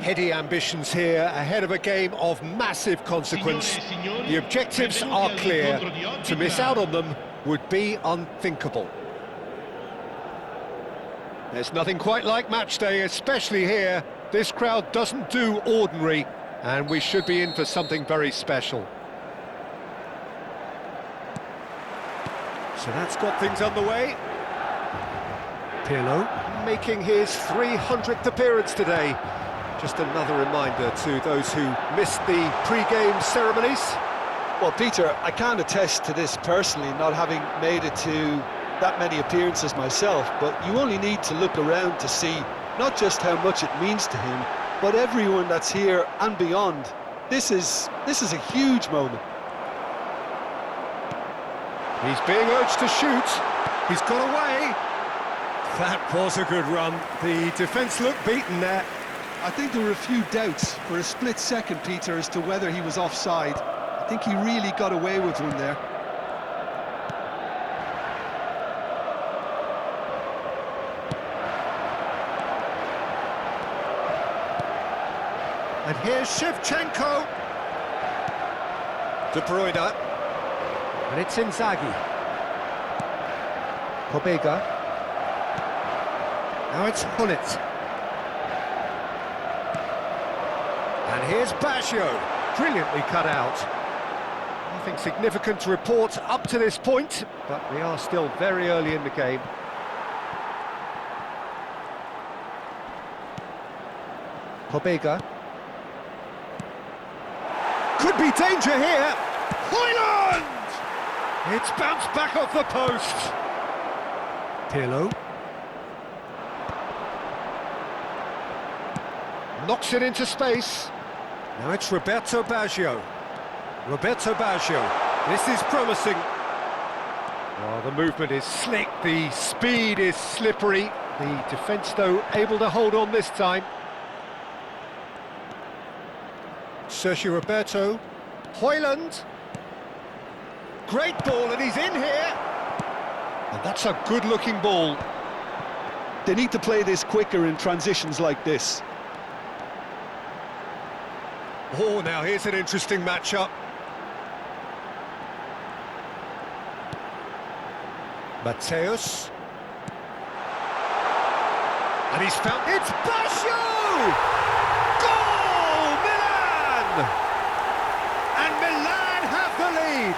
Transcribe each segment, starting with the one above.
Heady ambitions here, ahead of a game of massive consequence. The objectives are clear. To miss out on them would be unthinkable. There's nothing quite like match day, especially here. This crowd doesn't do ordinary, and we should be in for something very special. So that's got things underway. Pirlo making his 300th appearance today. Just another reminder to those who missed the pre-game ceremonies. Well, Peter, I can't attest to this personally, not having made it to that many appearances myself, but you only need to look around to see not just how much it means to him, but everyone that's here and beyond. This is a huge moment. He's being urged to shoot. He's got away. That was a good run. The defence looked beaten there. I think there were a few doubts for a split second, Peter, as to whether he was offside. I think he really got away with one there. And here's Shevchenko. De Bruyne. And it's Inzaghi. Pobega. Now it's Hullet. And here's Baggio. Brilliantly cut out. Nothing significant to report up to this point, but we are still very early in the game. Pobega. Could be danger here. Højlund! It's bounced back off the post. Pirlo. Knocks it into space. Now it's Roberto Baggio. Roberto Baggio. This is promising. Oh, the movement is slick, the speed is slippery. The defence, though, able to hold on this time. Sergio Roberto. Højlund. Great ball, and he's in here. And that's a good-looking ball. They need to play this quicker in transitions like this. Oh, now here's an interesting matchup. Matthäus. And he's found... It's Baggio! Goal! Milan! And Milan have the lead.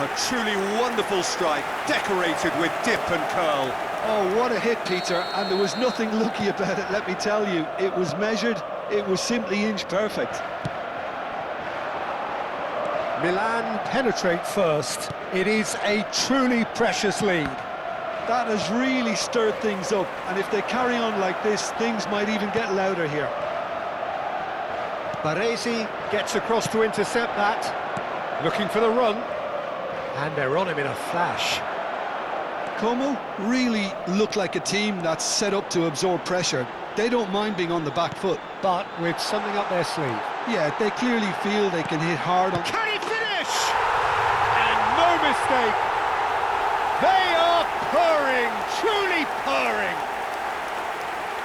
A truly wonderful strike, decorated with dip and curl. Oh, what a hit, Peter, and there was nothing lucky about it, let me tell you. It was measured, it was simply inch perfect. Milan penetrate first. It is a truly precious lead. That has really stirred things up, and if they carry on like this, things might even get louder here. Baresi gets across to intercept that. Looking for the run. And they're on him in a flash. Como really look like a team that's set up to absorb pressure. They don't mind being on the back foot. But with something up their sleeve. Yeah, they clearly feel they can hit hard on... Can he finish? And no mistake. They are purring, truly purring.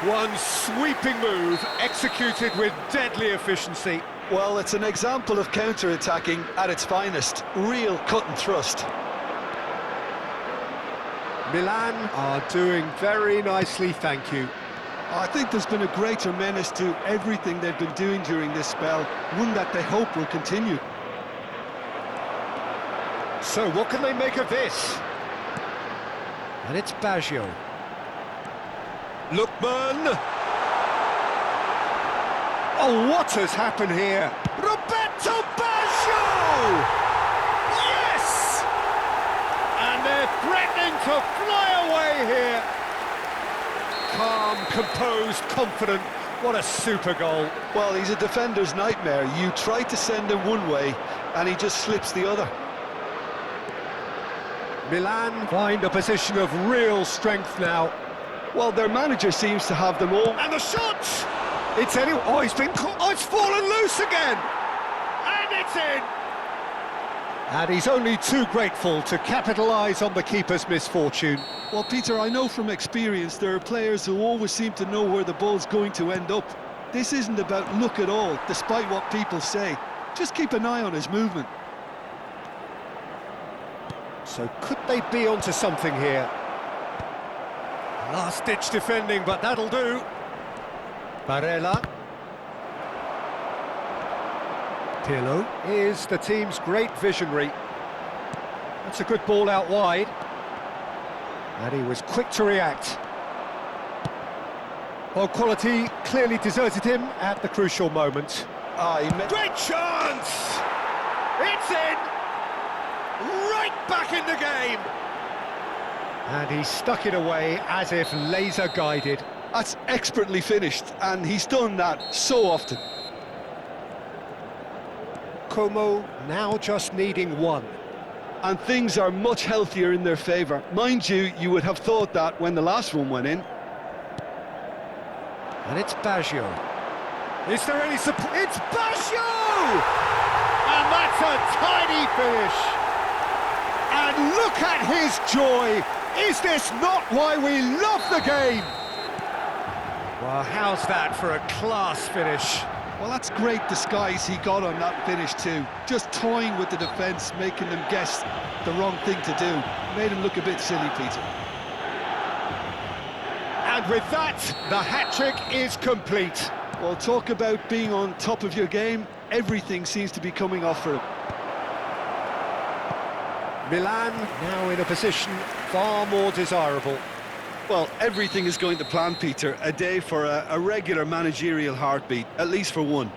One sweeping move, executed with deadly efficiency. Well, it's an example of counter-attacking at its finest. Real cut and thrust. Milan are doing very nicely, thank you. I think there's been a greater menace to everything they've been doing during this spell, one that they hope will continue. So what can they make of this? And it's Baggio. Lookman! Oh, what has happened here? Roberto Baggio! Yes! And they're threatening to fly away here. Calm, composed, confident. What a super goal. Well, he's a defender's nightmare. You try to send him one way, and he just slips the other. Milan find a position of real strength now. Well, their manager seems to have them all. And the shot! It's anyway. Oh, he's been caught. Oh, it's fallen loose again. And it's in. And he's only too grateful to capitalise on the keeper's misfortune. Well, Peter, I know from experience there are players who always seem to know where the ball's going to end up. This isn't about luck at all, despite what people say. Just keep an eye on his movement. So could they be onto something here? Last-ditch defending, but that'll do. Barella. Pirlo is the team's great visionary. That's a good ball out wide. And he was quick to react. Well, quality clearly deserted him at the crucial moment. Great chance! It's in! Right back in the game! And he stuck it away as if laser-guided. That's expertly finished, and he's done that so often. Como now just needing one. And things are much healthier in their favour. Mind you, you would have thought that when the last one went in. And it's Baggio. Is there any support? It's Baggio! And that's a tiny finish. And look at his joy. Is this not why we love the game? Well, how's that for a class finish? Well, that's great disguise he got on that finish too. Just toying with the defence, making them guess the wrong thing to do. Made him look a bit silly, Peter. And with that, the hat-trick is complete. Well, talk about being on top of your game. Everything seems to be coming off for him. Milan now in a position far more desirable. Well, everything is going to plan, Peter. A day for a regular managerial heartbeat, at least for one.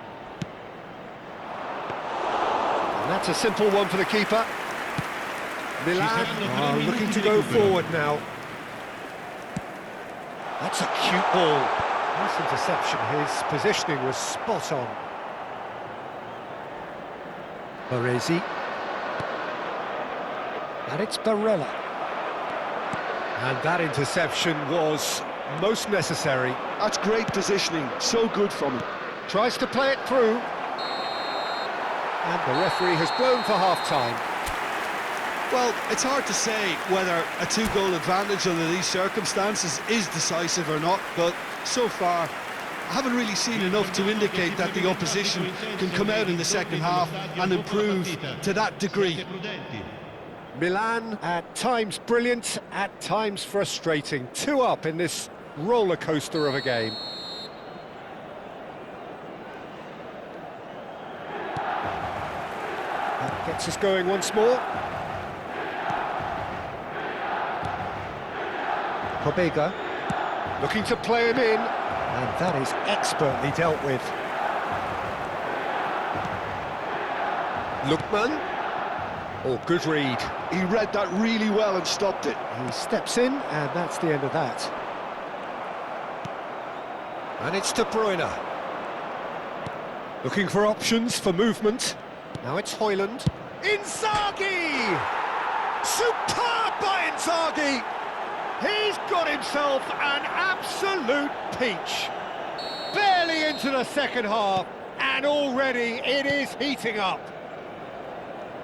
And that's a simple one for the keeper. Milan are looking to go forward now. That's a cute ball. Nice interception. His positioning was spot on. Baresi. And it's Barella. And that interception was most necessary. That's great positioning, so good from him. Tries to play it through. And the referee has blown for half-time. Well, it's hard to say whether a two-goal advantage under these circumstances is decisive or not, but so far I haven't really seen enough to indicate that the opposition can come out in the second half and improve to that degree. Milan, at times brilliant, at times frustrating. 2 up in this roller coaster of a game. That gets us going once more. Pobega looking to play him in, and that is expertly dealt with. Lookman. Oh, good read. He read that really well and stopped it. He steps in, and that's the end of that. And it's De Bruyne. Looking for options for movement. Now it's Højlund. Inzaghi! Superb by Inzaghi! He's got himself an absolute peach. Barely into the second half, and already it is heating up.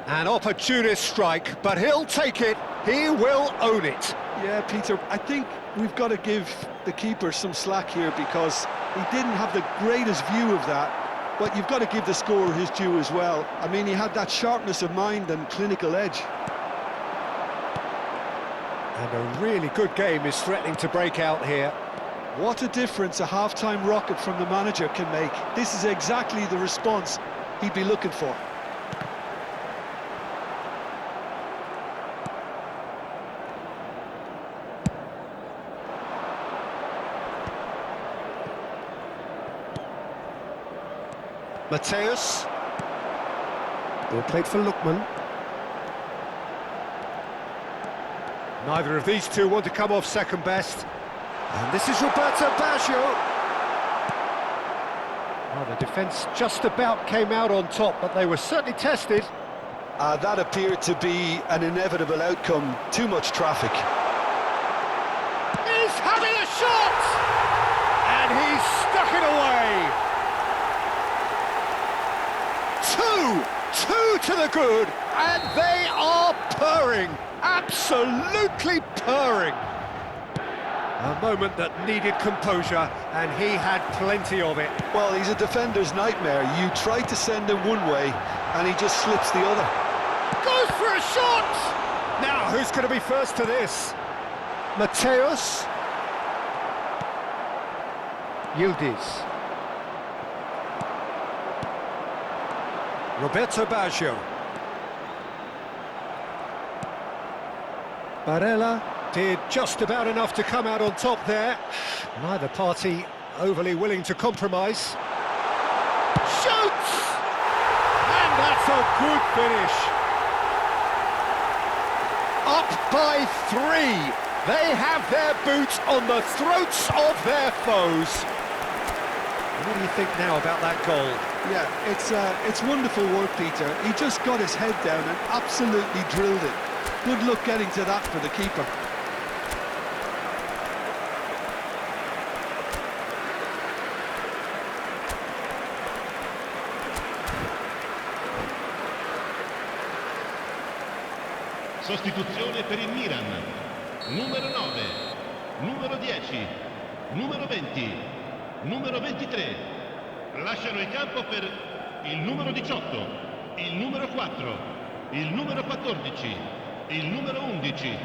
An opportunist strike, but he'll take it, he will own it. Yeah, Peter, I think we've got to give the keeper some slack here because he didn't have the greatest view of that, but you've got to give the scorer his due as well. I mean, he had that sharpness of mind and clinical edge. And a really good game is threatening to break out here. What a difference a half-time rocket from the manager can make. This is exactly the response he'd be looking for. Mateus. Ball played for Lookman. Neither of these two want to come off second best. And this is Roberto Baggio. Well, the defence just about came out on top, but they were certainly tested. That appeared to be an inevitable outcome. Too much traffic. He's having a shot! And he's stuck it away. Two to the good, and they are purring, absolutely purring. A moment that needed composure, and he had plenty of it. Well, he's a defender's nightmare. You try to send him one way, and he just slips the other. Goes for a shot! Now, who's going to be first to this? Mateus. Yildiz. Roberto Baggio. Barella did just about enough to come out on top there. Neither party overly willing to compromise. Shoots! And that's a good finish. Up by 3. They have their boots on the throats of their foes. What do you think now about that goal? Yeah, it's wonderful work, Peter. He just got his head down and absolutely drilled it. Good luck getting to that for the keeper. Sostituzione per il Milan. Numero 9, numero 10, numero 20, numero 23. Lasciano il campo per il numero 18, il numero 4, il numero 14, il numero 11.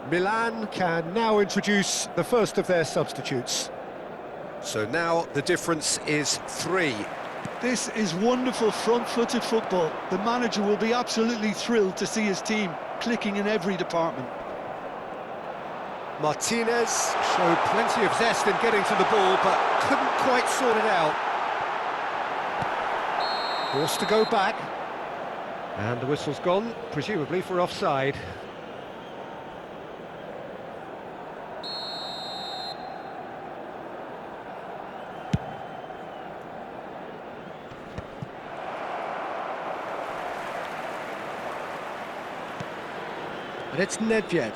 Milan can now introduce the first of their substitutes. So now the difference is 3. This is wonderful front-footed football. The manager will be absolutely thrilled to see his team clicking in every department. Martinez showed plenty of zest in getting to the ball, but couldn't quite sort it out. Forced to go back. And the whistle's gone, presumably for offside. And it's Nedved.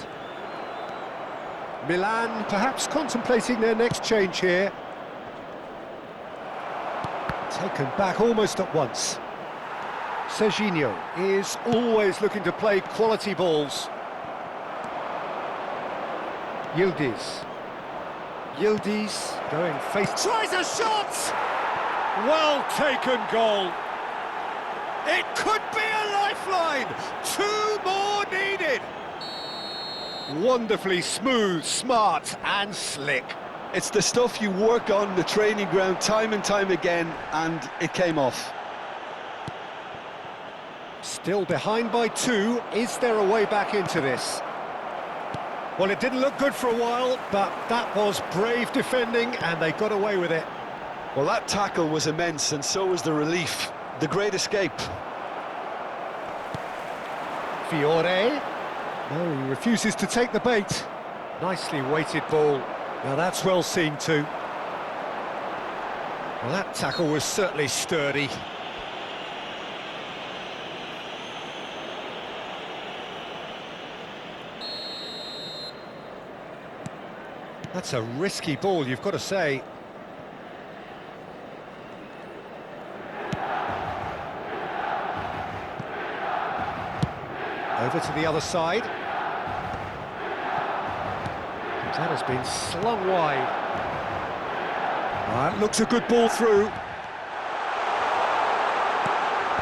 Milan perhaps contemplating their next change here. Taken back almost at once. Serginho is always looking to play quality balls. Yildiz. Yildiz going face... Tries a shot! Well taken goal. It could be a lifeline. 2 more needed. Wonderfully smooth, smart and slick. It's the stuff you work on the training ground time and time again, and it came off. Still behind by 2. Is there a way back into this? Well, it didn't look good for a while, but that was brave defending and they got away with it. Well, that tackle was immense, and so was the relief. The great escape. Fiore. No, he refuses to take the bait. Nicely weighted ball. Now that's well seen too. Well, that tackle was certainly sturdy. That's a risky ball, you've got to say. Over to the other side. That has been slung wide. That looks a good ball through.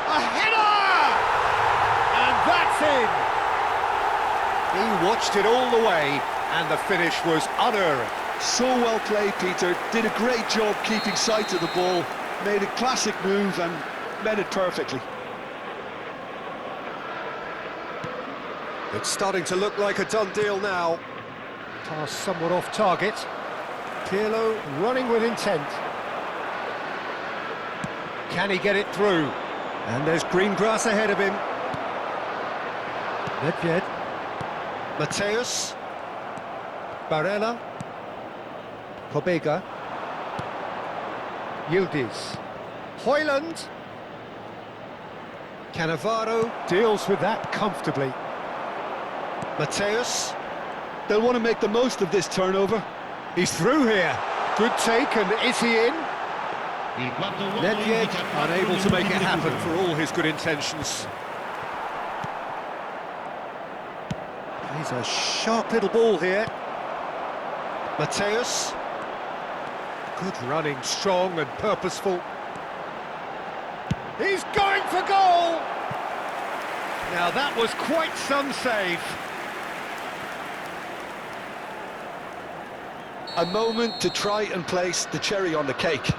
A header! And that's in! He watched it all the way, and the finish was unerring. So well played, Peter. Did a great job keeping sight of the ball. Made a classic move and met it perfectly. It's starting to look like a done deal now. Pass somewhat off target. Pirlo running with intent. Can he get it through? And there's green grass ahead of him. Nedved. Mateus. Barella. Pobega. Yildiz. Højlund. Cannavaro deals with that comfortably. Mateus. They'll want to make the most of this turnover. He's through here. Good take, and is he in? Il quarto uomo Nedved indica 4 unable to make minuti it di happen recupero. for all his good intentions. He's a sharp little ball here. Mateus. Good running, strong and purposeful. He's going for goal! Now that was quite some save. A moment to try and place the cherry on the cake.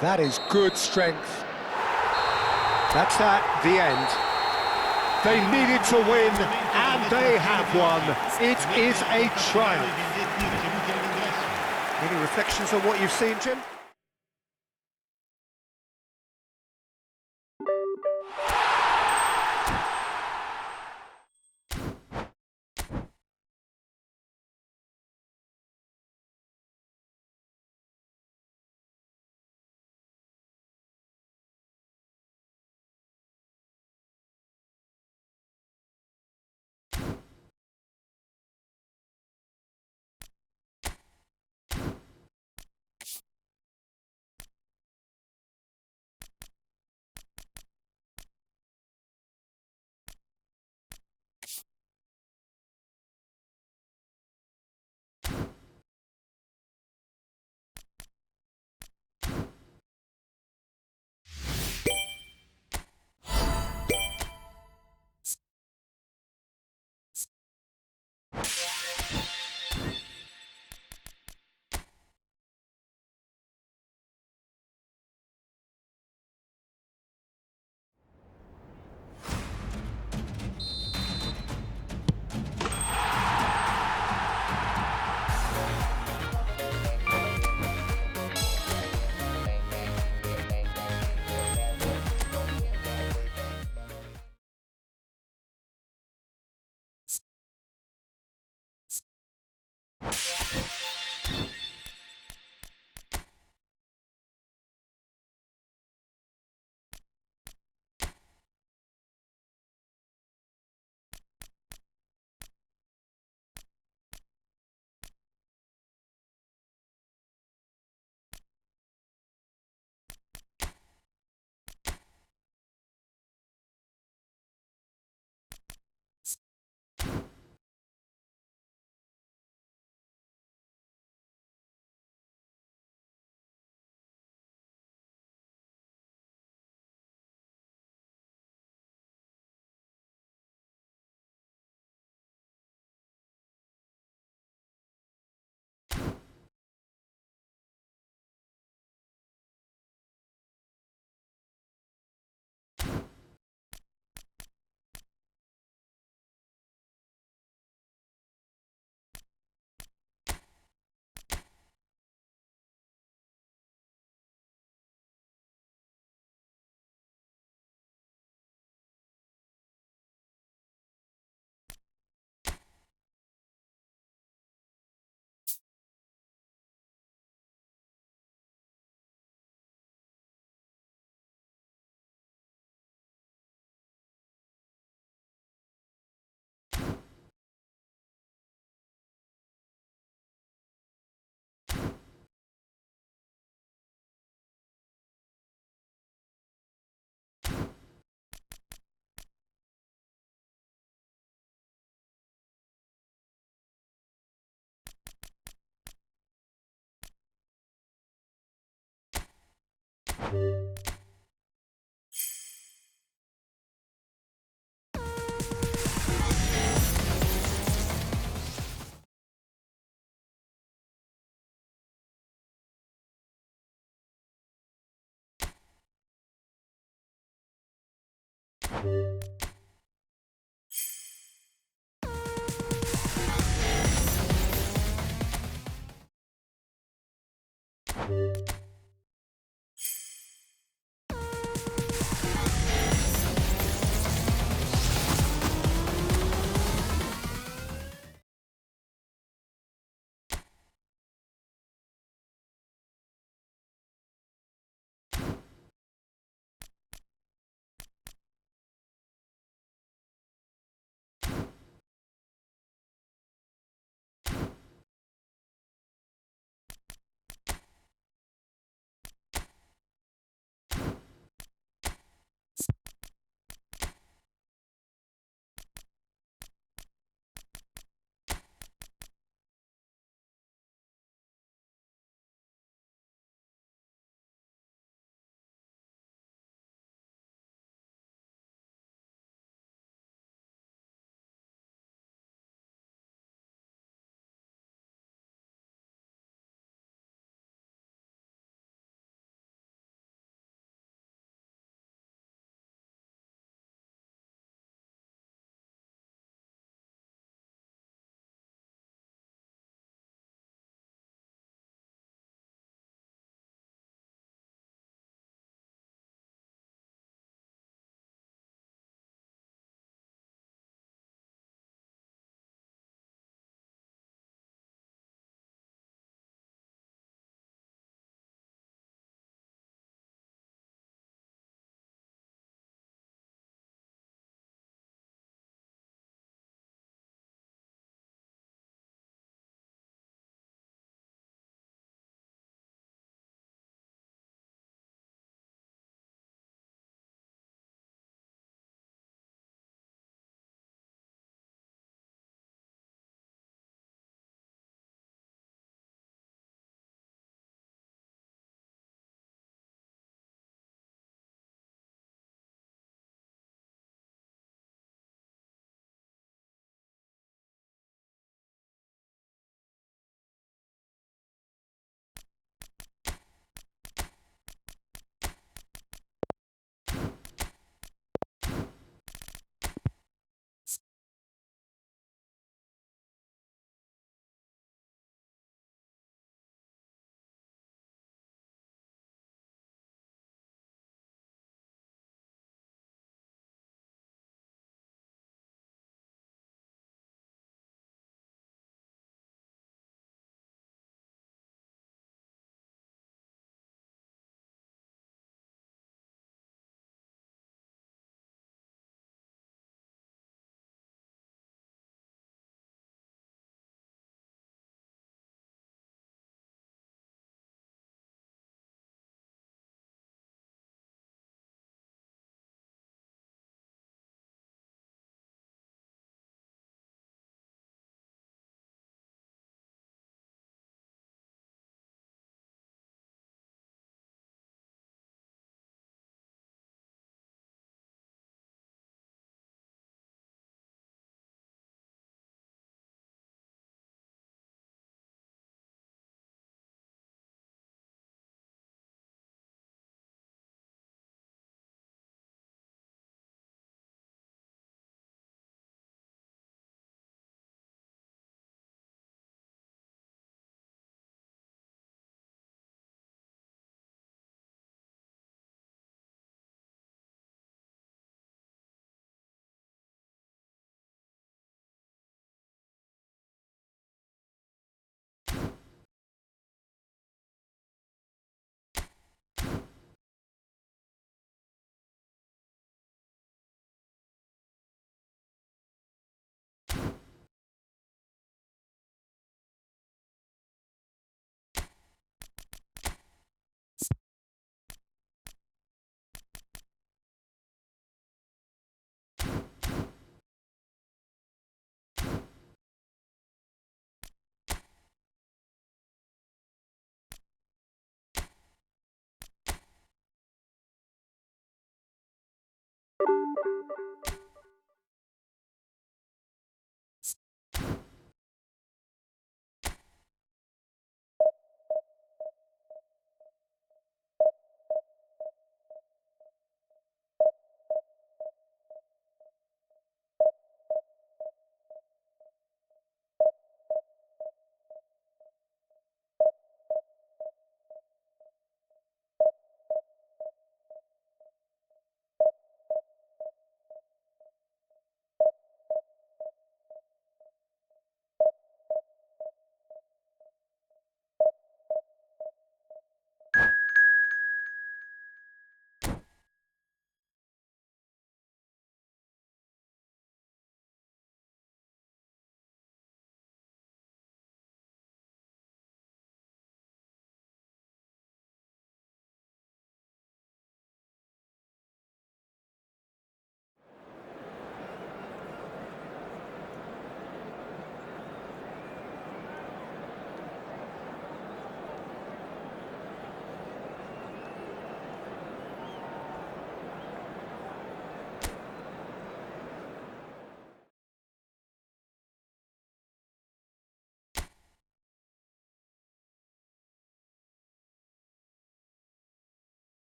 That is good strength. That's that, the end. They needed to win, and they have won. It is a triumph. Any reflections on what you've seen, Jim?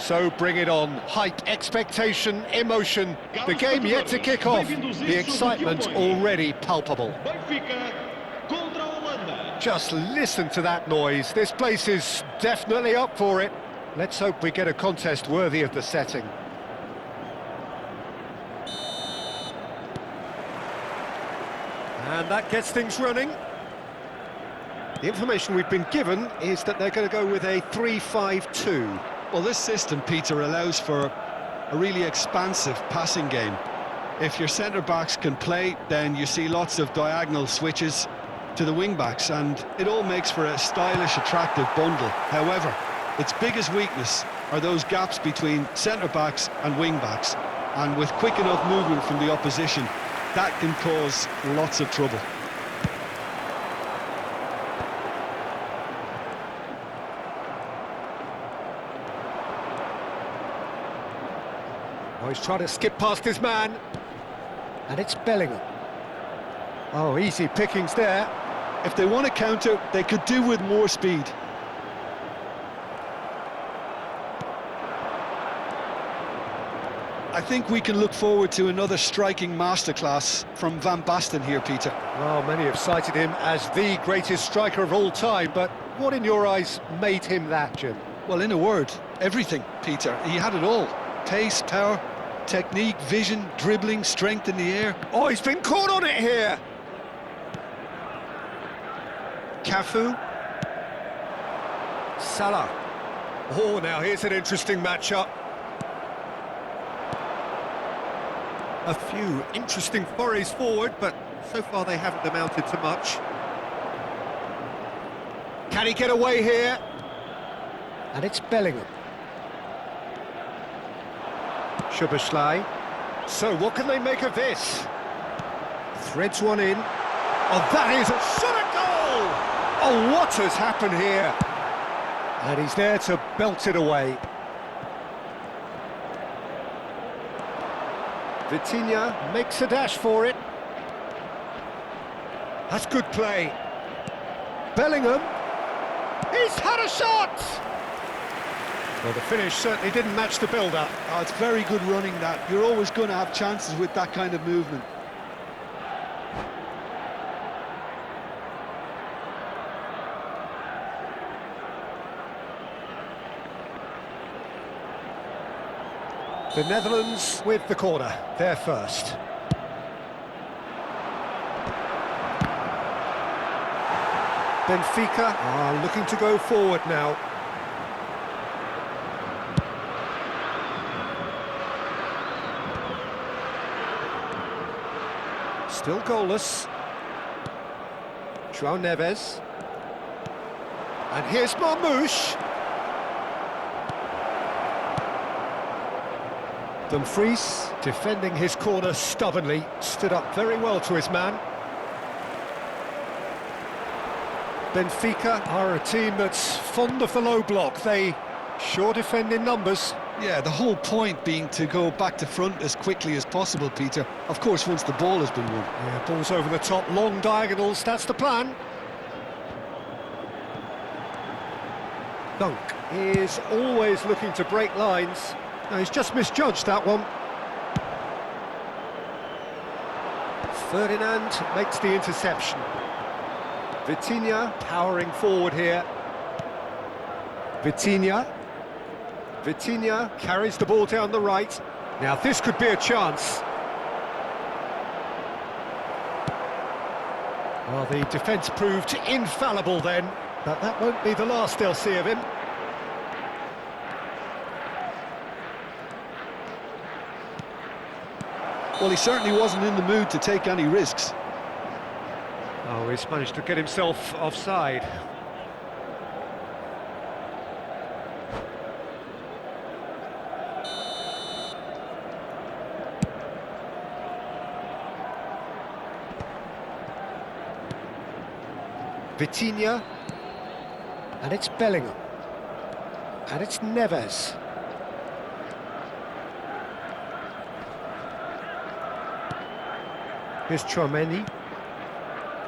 So bring it on. Hype, expectation, emotion. The game yet to kick off. The excitement already palpable. Just listen to that noise. This place is definitely up for it. Let's hope we get a contest worthy of the setting. And that gets things running. The information we've been given is that they're going to go with a 3-5-2. Well, this system, Peter, allows for a really expansive passing game. If your centre-backs can play, then you see lots of diagonal switches to the wing-backs, and it all makes for a stylish, attractive bundle. However, its biggest weakness are those gaps between centre-backs and wing-backs, and with quick enough movement from the opposition, that can cause lots of trouble. Oh, he's trying to skip past his man. And it's Bellingham. Oh, easy pickings there. If they want to counter, they could do with more speed. I think we can look forward to another striking masterclass from Van Basten here, Peter. Well, many have cited him as the greatest striker of all time, but what in your eyes made him that, Jim? Well, in a word, everything, Peter. He had it all. Pace, power, technique, vision, dribbling, strength in the air. Oh, he's been caught on it here! Cafu. Salah. Oh, now here's an interesting matchup. A few interesting forays forward, but so far they haven't amounted to much. Can he get away here? And it's Bellingham. Szoboszlai. So what can they make of this? Threads one in. Oh, that is a shot at goal! Oh, what has happened here? And he's there to belt it away. Vitinha makes a dash for it. That's good play. Bellingham. He's had a shot! Well, the finish certainly didn't match the build-up. Oh, it's very good running, that. You're always going to have chances with that kind of movement. The Netherlands with the corner, they're first. Benfica are looking to go forward now. Still goalless. João Neves. And here's Marmoush. Dumfries, defending his corner stubbornly, stood up very well to his man. Benfica are a team that's fond of the low block. They sure defend in numbers. Yeah, the whole point being to go back to front as quickly as possible, Peter. Of course, once the ball has been won. Yeah, balls over the top, long diagonals, that's the plan. Dunk is always looking to break lines. No, he's just misjudged that one. Ferdinand makes the interception. Vitinha powering forward here. Vitinha carries the ball down the right. Now this could be a chance. Well, the defence proved infallible then, but that won't be the last they'll see of him. Well, he certainly wasn't in the mood to take any risks. Oh, he's managed to get himself offside. Vitinha, and it's Bellingham, and it's Neves. Here's Tchouaméni.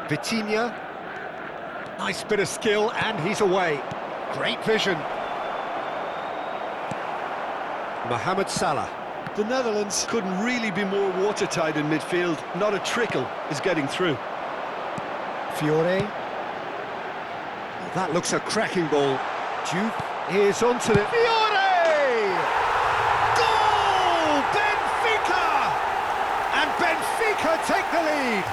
Vitinha, nice bit of skill, and he's away. Great vision. Mohamed Salah. The Netherlands couldn't really be more watertight in midfield. Not a trickle is getting through. Fiore. That looks a cracking ball. Duke is onto the... Fiore! Goal! Benfica! And Benfica take the lead.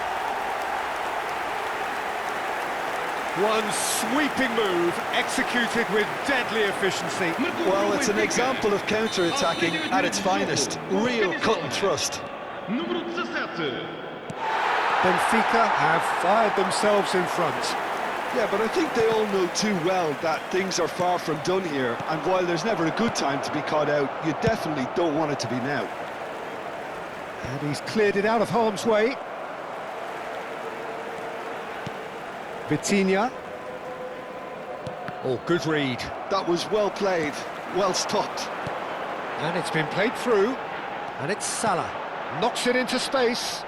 One sweeping move, executed with deadly efficiency. Well, it's an example of counter-attacking at its finest. Real cut and thrust. Benfica have fired themselves in front. Yeah, but I think they all know too well that things are far from done here, and while there's never a good time to be caught out, you definitely don't want it to be now. And he's cleared it out of harm's way. Vitinha. Oh, good read. That was well played, well stopped. And it's been played through, and it's Salah. Knocks it into space.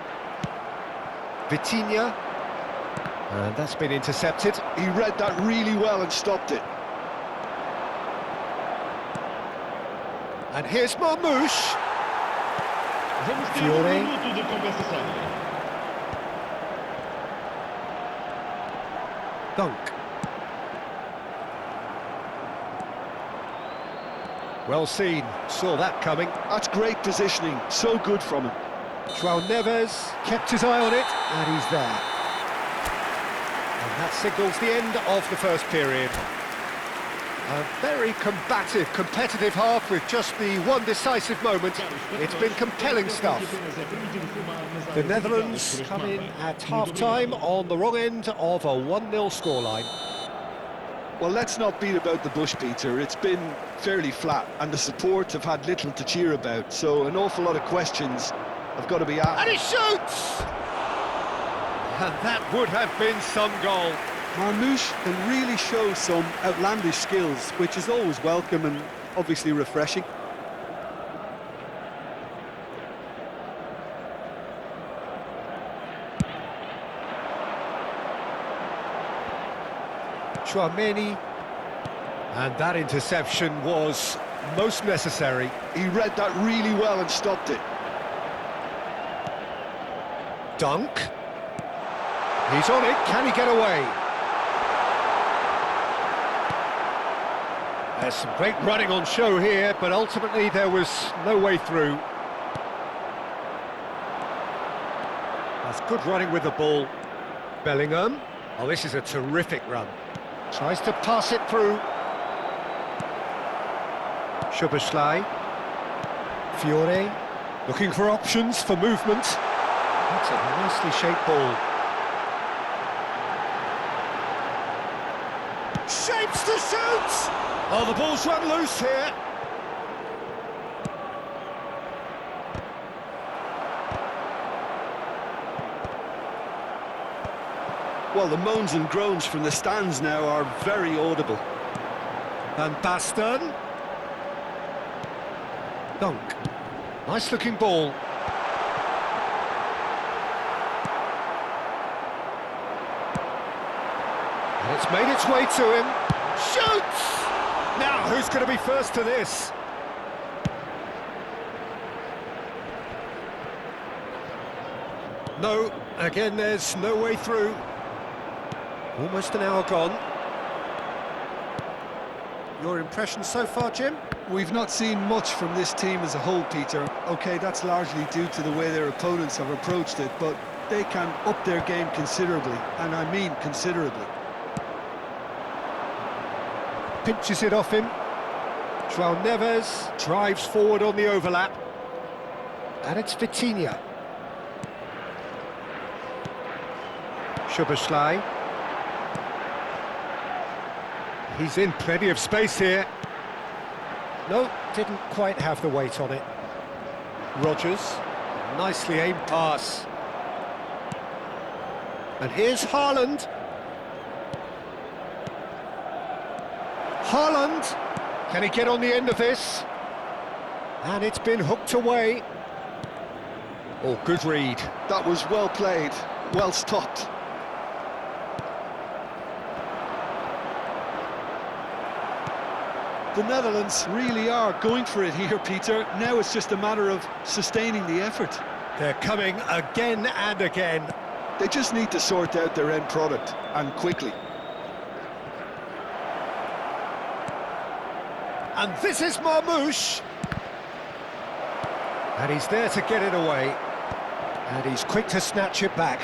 Vitinha. And that's been intercepted. He read that really well and stopped it. And here's Marmoush. Fiore. Dunk. Well seen, saw that coming. That's great positioning, so good from him. João Neves kept his eye on it, and he's there. And that signals the end of the first period. A very combative, competitive half with just the one decisive moment. It's been compelling stuff. The Netherlands come in at half-time on the wrong end of a 1-0 scoreline. Well, let's not beat about the bush, Peter. It's been fairly flat, and the support have had little to cheer about, so an awful lot of questions have got to be asked. And he shoots! And that would have been some goal. Marmouche can really show some outlandish skills, which is always welcome and obviously refreshing. Chouameni, and that interception was most necessary. He read that really well and stopped it. Dunk. He's on it, can he get away? There's some great running on show here, but ultimately there was no way through. That's good running with the ball. Bellingham. Oh, this is a terrific run. Tries to pass it through. Szoboszlai. Fiore. Looking for options for movement. That's a nicely shaped ball. Shapes to shoot! Oh, the ball's run loose here. Well, the moans and groans from the stands now are very audible. Van Basten. Dunk. Nice looking ball. And it's made its way to him. Shoots! Now, who's going to be first to this? No, again, there's no way through. Almost an hour gone. Your impression so far, Jim? We've not seen much from this team as a whole, Peter. OK, that's largely due to the way their opponents have approached it, but they can up their game considerably, and I mean considerably. Pinches it off him. João Neves drives forward on the overlap. And it's Vitinha. Szoboszlai. He's in plenty of space here. No, didn't quite have the weight on it. Rodgers, nicely aimed pass. And here's Haaland. Haaland, can he get on the end of this? And it's been hooked away. Oh, good read. That was well played, well stopped. The Netherlands really are going for it here, Peter. Now it's just a matter of sustaining the effort. They're coming again and again. They just need to sort out their end product, and quickly. And this is Marmouche. And he's there to get it away. And he's quick to snatch it back.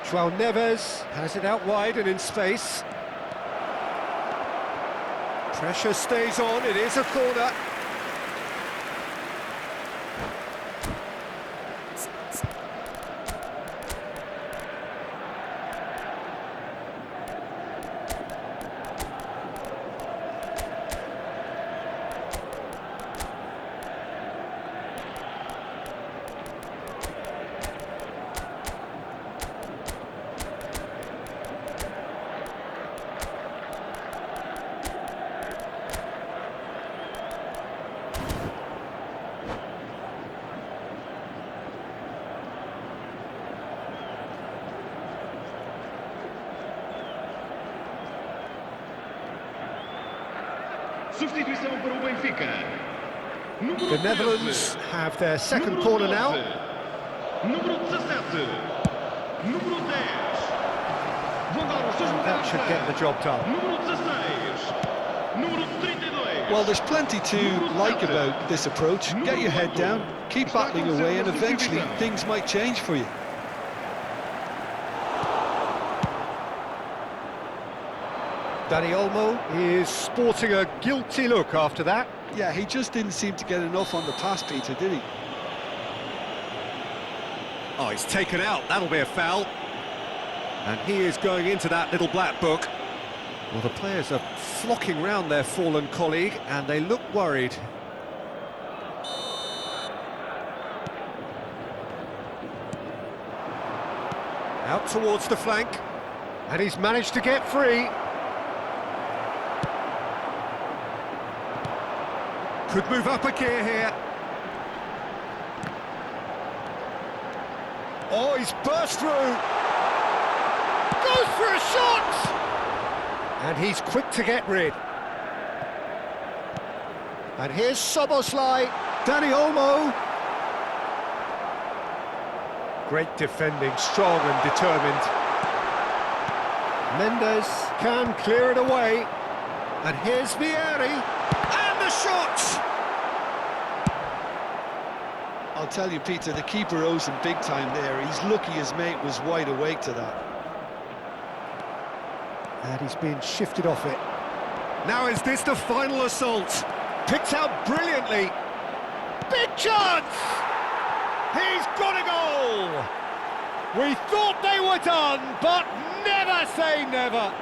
João Neves has it out wide and in space. Pressure stays on, it is a corner. Substituição para o Benfica. The Netherlands have their second corner now. Número 17. Número 10. Vão dar os seus That should get the job done. Número 16. Número 32. Well, there's plenty to like about this approach. Get your head down, keep battling away, and eventually things might change for you. Dani Olmo is sporting a guilty look after that. Yeah, he just didn't seem to get enough on the pass, Peter, did he? Oh, he's taken out, that'll be a foul. And he is going into that little black book. Well, the players are flocking round their fallen colleague and they look worried. Out towards the flank. And he's managed to get free. Could move up a gear here. Oh, he's burst through. Goes for a shot! And he's quick to get rid. And here's Soboslai, Danny Olmo. Great defending, strong and determined. Mendes can clear it away. And here's Vieri. And the shot! I'll tell you, Peter, the keeper owes him big time there. He's lucky his mate was wide awake to that. And he's been shifted off it. Now is this the final assault? Picked out brilliantly. Big chance! He's got a goal! We thought they were done, but never say never.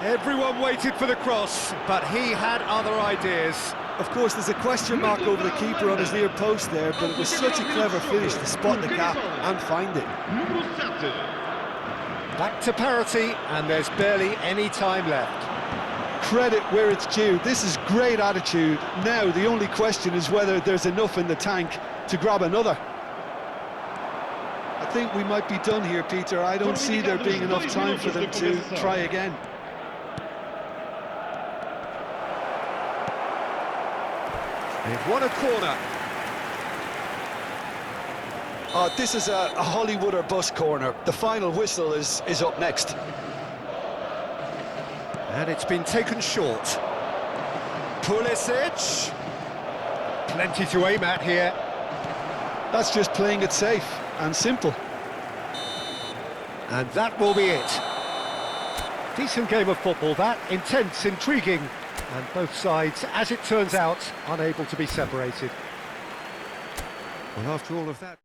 Everyone waited for the cross, but he had other ideas. Of course, there's a question mark over the keeper on his near post there, but it was such a clever finish to spot the gap and find it. Back to parity, and there's barely any time left. Credit where it's due. This is great attitude. Now, the only question is whether there's enough in the tank to grab another. I think we might be done here, Peter. I don't see there being enough time for them to try again. They've won a corner. This is a Hollywood or bust corner. The final whistle is up next. And it's been taken short. Pulisic. Plenty to aim at here. That's just playing it safe and simple. And that will be it. Decent game of football, that. Intense, intriguing. And both sides, as it turns out, unable to be separated. Well, after all of that...